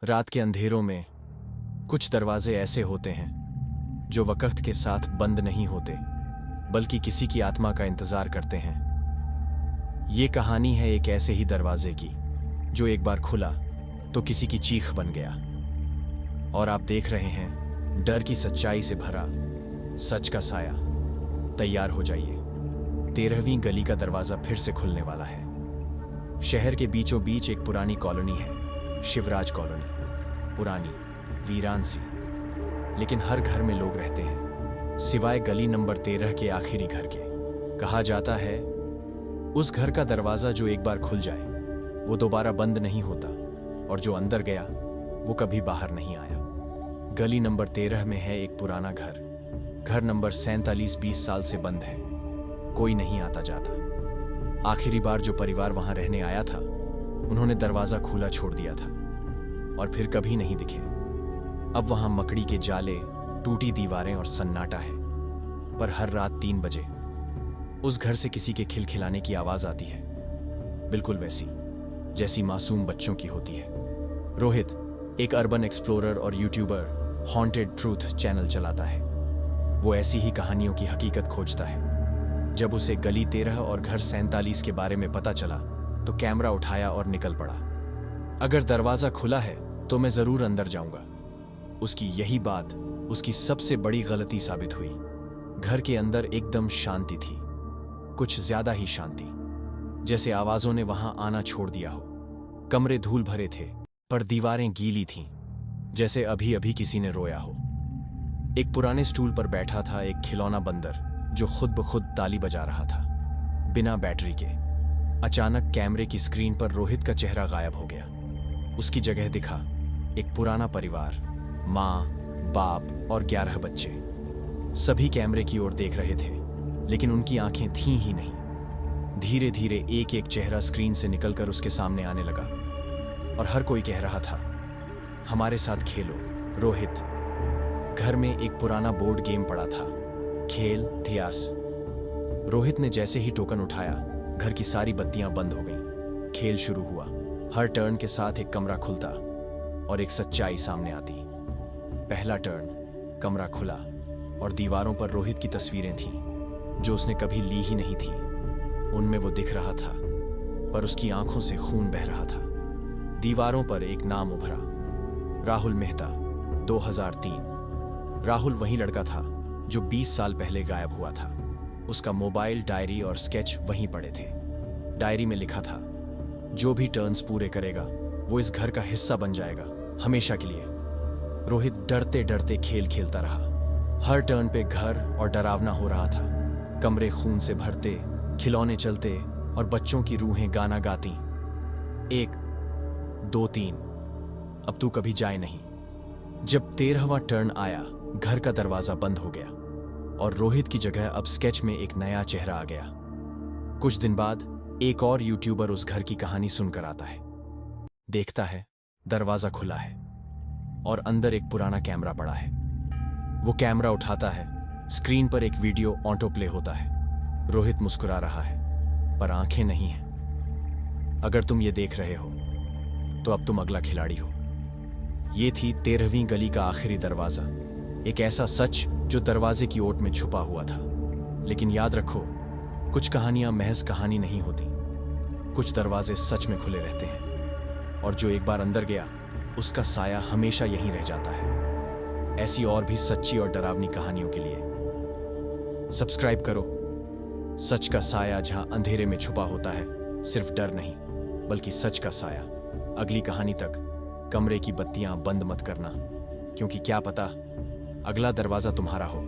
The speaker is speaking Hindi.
रात के अंधेरों में कुछ दरवाजे ऐसे होते हैं जो वक्त के साथ बंद नहीं होते, बल्कि किसी की आत्मा का इंतजार करते हैं। ये कहानी है एक ऐसे ही दरवाजे की जो एक बार खुला तो किसी की चीख बन गया। और आप देख रहे हैं डर की सच्चाई से भरा सच का साया। तैयार हो जाइए, 13वीं गली का दरवाजा फिर से खुलने वाला है। शहर के बीचों बीच एक पुरानी कॉलोनी है, शिवराज कॉलोनी। पुरानी, वीरान सी, लेकिन हर घर में लोग रहते हैं, सिवाय गली नंबर 13 के आखिरी घर के। कहा जाता है उस घर का दरवाजा जो एक बार खुल जाए वो दोबारा बंद नहीं होता, और जो अंदर गया वो कभी बाहर नहीं आया। गली नंबर 13 में है एक पुराना घर। घर नंबर 47 20 साल से बंद है, कोई नहीं आता जाता। आखिरी बार जो परिवार वहां रहने आया था उन्होंने दरवाजा खुला छोड़ दिया था और फिर कभी नहीं दिखे। अब वहां मकड़ी के जाले, टूटी दीवारें और सन्नाटा है। पर हर रात 3 बजे उस घर से किसी के खिलखिलाने की आवाज आती है, बिल्कुल वैसी जैसी मासूम बच्चों की होती है। रोहित एक अर्बन एक्सप्लोरर और यूट्यूबर हॉन्टेड ट्रूथ चैनल चलाता है। वो ऐसी ही कहानियों की हकीकत खोजता है। जब उसे गली 13 और घर 47 के बारे में पता चला तो कैमरा उठाया और निकल पड़ा। अगर दरवाजा खुला है तो मैं जरूर अंदर जाऊंगा। उसकी यही बात उसकी सबसे बड़ी गलती साबित हुई। घर के अंदर एकदम शांति थी, कुछ ज्यादा ही शांति, जैसे आवाजों ने वहां आना छोड़ दिया हो। कमरे धूल भरे थे पर दीवारें गीली थीं, जैसे अभी अभी किसी ने रोया हो। एक पुराने स्टूल पर बैठा था एक खिलौना बंदर जो खुद ब खुद ताली बजा रहा था, बिना बैटरी के। अचानक कैमरे की स्क्रीन पर रोहित का चेहरा गायब हो गया। उसकी जगह दिखा एक पुराना परिवार, माँ, बाप और 11 बच्चे। सभी कैमरे की ओर देख रहे थे, लेकिन उनकी आंखें थीं ही नहीं। धीरे धीरे एक एक चेहरा स्क्रीन से निकलकर उसके सामने आने लगा और हर कोई कह रहा था, हमारे साथ खेलो रोहित। घर में एक पुराना बोर्ड गेम पड़ा था, खेल इतिहास। रोहित ने जैसे ही टोकन उठाया घर की सारी बत्तियां बंद हो गईं। खेल शुरू हुआ। हर टर्न के साथ एक कमरा खुलता और एक सच्चाई सामने आती। पहला टर्न, कमरा खुला और दीवारों पर रोहित की तस्वीरें थीं जो उसने कभी ली ही नहीं थी। उनमें वो दिख रहा था, पर उसकी आंखों से खून बह रहा था। दीवारों पर एक नाम उभरा, राहुल मेहता, 2003। राहुल वही लड़का था जो 20 साल पहले गायब हुआ था। उसका मोबाइल, डायरी और स्केच वहीं पड़े थे। डायरी में लिखा था, जो भी टर्न्स पूरे करेगा वो इस घर का हिस्सा बन जाएगा, हमेशा के लिए। रोहित डरते डरते खेल खेलता रहा। हर टर्न पे घर और डरावना हो रहा था। कमरे खून से भरते, खिलौने चलते और बच्चों की रूहें गाना गाती, 1 2 3, अब तू कभी जाए नहीं। जब 13वां टर्न आया घर का दरवाजा बंद हो गया और रोहित की जगह अब स्केच में एक नया चेहरा आ गया। कुछ दिन बाद एक और यूट्यूबर उस घर की कहानी सुनकर आता है। देखता है दरवाजा खुला है और अंदर एक पुराना कैमरा पड़ा है। वो कैमरा उठाता है, स्क्रीन पर एक वीडियो ऑटो प्ले होता है। रोहित मुस्कुरा रहा है पर आंखें नहीं हैं। अगर तुम ये देख रहे हो तो अब तुम अगला खिलाड़ी हो। ये थी 13वीं गली का आखिरी दरवाजा, एक ऐसा सच जो दरवाजे की ओट में छुपा हुआ था। लेकिन याद रखो, कुछ कहानियां महज कहानी नहीं होती। कुछ दरवाजे सच में खुले रहते हैं और जो एक बार अंदर गया उसका साया हमेशा यहीं रह जाता है। ऐसी और भी सच्ची और डरावनी कहानियों के लिए सब्सक्राइब करो। सच का साया, जहां अंधेरे में छुपा होता है सिर्फ डर नहीं बल्कि सच का साया। अगली कहानी तक कमरे की बत्तियां बंद मत करना, क्योंकि क्या पता अगला दरवाजा तुम्हारा हो।